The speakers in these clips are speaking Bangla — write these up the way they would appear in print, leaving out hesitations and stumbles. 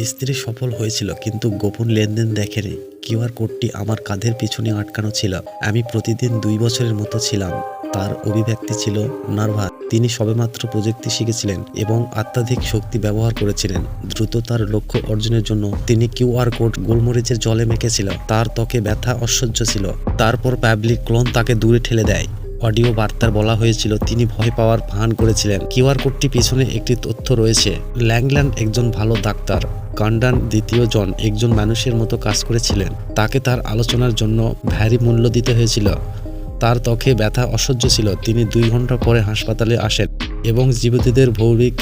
স্ত্রী সফল হয়েছিল কিন্তু গোপন লেনদেন দেখেনি। কিউআর কোডটি আমার কাঁধের পিছনে আটকানো ছিল। আমি প্রতিদিন 2 বছরের মতো ছিলাম। তার অভিব্যক্তি ছিল নার্ভাস। তিনি সবেমাত্র প্রযুক্তি শিখেছিলেন এবং অত্যাধিক শক্তি ব্যবহার করেছিলেন। দ্রুত তার লক্ষ্য অর্জনের জন্য তিনি কিউআর কোড গোলমরিচের জলে মেখেছিল। তার ত্বকে ব্যথা অসহ্য ছিল। তারপর পাবলিক ক্লোন তাকে দূরে ঠেলে দেয়। অডিও বার্তার বলা হয়েছিল তিনি ভয় পাওয়ার ভান করেছিলেন। কিউআর কোডটি পিছনে একটি তথ্য রয়েছে। ল্যাংল্যান্ড একজন ভালো ডাক্তার। কান্ডান দ্বিতীয় জন একজন মানুষের মতো কাজ করেছিলেন। তাকে তার আলোচনার জন্য ভারী মূল্য দিতে হয়েছিল। তার ত্বকে ব্যথা অসহ্য ছিল। তিনি 2 ঘন্টা পরে হাসপাতালে আসেন এবং জীবিতদের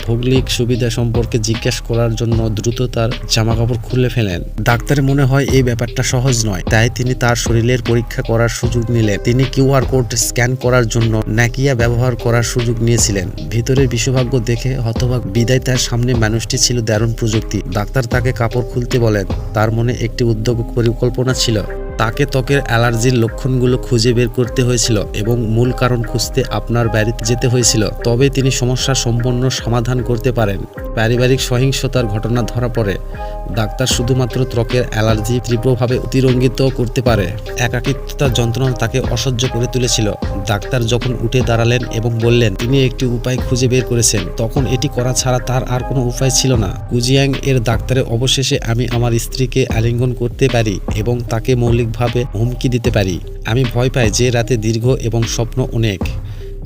ভৌগোলিক সুবিধা সম্পর্কে জিজ্ঞাসা করার জন্য দ্রুত তার জামাকাপড় খুলে ফেলেন। ডাক্তারের মনে হয় এই ব্যাপারটা সহজ নয়, তাই তিনি তার শরীরের পরীক্ষা করার সুযোগ নিলেন। তিনি কিউআর কোড স্ক্যান করার জন্য নাকিয়া ব্যবহার করার সুযোগ নিয়েছিলেন। ভিতরের বিশেষজ্ঞ দেখে হতবাক। বিদায় তার সামনে মানুষটি ছিল দারুণ প্রযুক্তি। ডাক্তার তাকে কাপড় খুলতে বলেন। তার মনে একটি উদ্যোগ পরিকল্পনা ছিল। তাকে ত্বকের অ্যালার্জির লক্ষণগুলো খুঁজে বের করতে হয়েছিল এবং মূল কারণ খুঁজতে আপনার বাড়িতে যেতে হয়েছিল। তবে তিনি সমস্যার সম্পূর্ণ সমাধান করতে পারেন। পারিবারিক সহিংসতার ঘটনা ধরা পড়ে। ডাক্তার শুধুমাত্র ত্বকের অ্যালার্জি তীব্রভাবে অতিরঞ্জিত করতে পারে। একাকিত্বতার যন্ত্রণা তাকে অসহ্য করে তুলেছিল। ডাক্তার যখন উঠে দাঁড়ালেন এবং বললেন তিনি একটি উপায় খুঁজে বের করেছেন, তখন এটি করা ছাড়া তার আর কোনো উপায় ছিল না। কুজিয়াং এর ডাক্তারের অবশেষে আমি আমার স্ত্রীকে আলিঙ্গন করতে পারি এবং তাকে মৌলিকভাবে হুমকি দিতে পারি। আমি ভয় পাই যে রাতে দীর্ঘ এবং স্বপ্ন অনেক।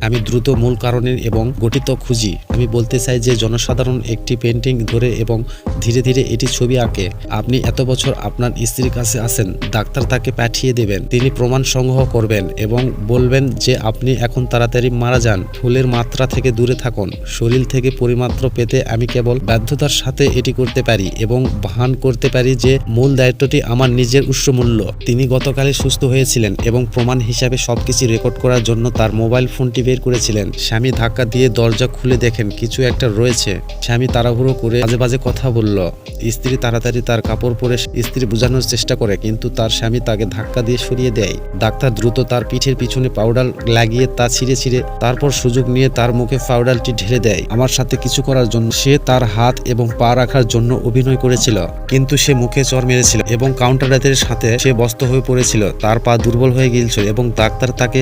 আমি দ্রুত মূল কারণের এবং গঠিত খুঁজি। আমি বলতে চাই যে জনসাধারণ একটি পেন্টিং ধরে এবং ধীরে ধীরে এটি ছবি আঁকে। আপনি এত বছর আপনার স্ত্রীর কাছে আসেন। ডাক্তার তাকে পাঠিয়ে দেবেন। তিনি প্রমাণ সংগ্রহ করবেন এবং বলবেন যে আপনি এখন তাড়াতাড়ি মারা যান। ফুলের মাত্রা থেকে দূরে থাকুন। শরীর থেকে পরিমাত্র পেতে আমি কেবল বাধ্যতার সাথে এটি করতে পারি এবং ভান করতে পারি যে মূল দায়িত্বটি আমার নিজের উৎসমূল্য। তিনি গতকালই সুস্থ হয়েছিলেন এবং প্রমাণ হিসাবে সবকিছু রেকর্ড করার জন্য তার মোবাইল ফোনটি বের করেছিলেন। স্বামী ধাক্কা দিয়ে দরজা খুলে দেখেন কিছু একটা রয়েছে। স্বামী তাড়াহুড়ো করে বাজে বাজে কথা বলল। স্ত্রী তাড়াতাড়ি তার কাপড় পরে স্ত্রী বোঝানোর চেষ্টা করে, কিন্তু তার স্বামী তাকে ধাক্কা দিয়ে সরিয়ে দেয়। ডাক্তার দ্রুত তার পিঠের পিছনে পাউডার লাগিয়ে তা ছিঁড়ে তারপর সুযোগ নিয়ে তার মুখে পাউডারটি ঢেলে দেয়। আমার সাথে কিছু করার জন্য সে তার হাত এবং পা রাখার জন্য অভিনয় করেছিল, কিন্তু সে মুখে চড় মেরেছিল এবং কাউন্টারের সাথে সে ব্যস্ত হয়ে পড়েছিল। তার পা দুর্বল হয়ে গিয়েছিল এবং ডাক্তার তাকে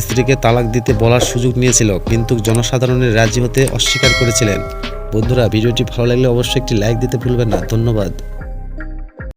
স্ত্রীকে তালাক দিতে বলার সুযোগ নিয়েছিল, কিন্তু জনসাধারণের রাজি হতে অস্বীকার করেছিলেন। বন্ধুরা, ভিডিওটি ভালো লাগলে অবশ্যই একটি লাইক দিতে ভুলবেন না। ধন্যবাদ।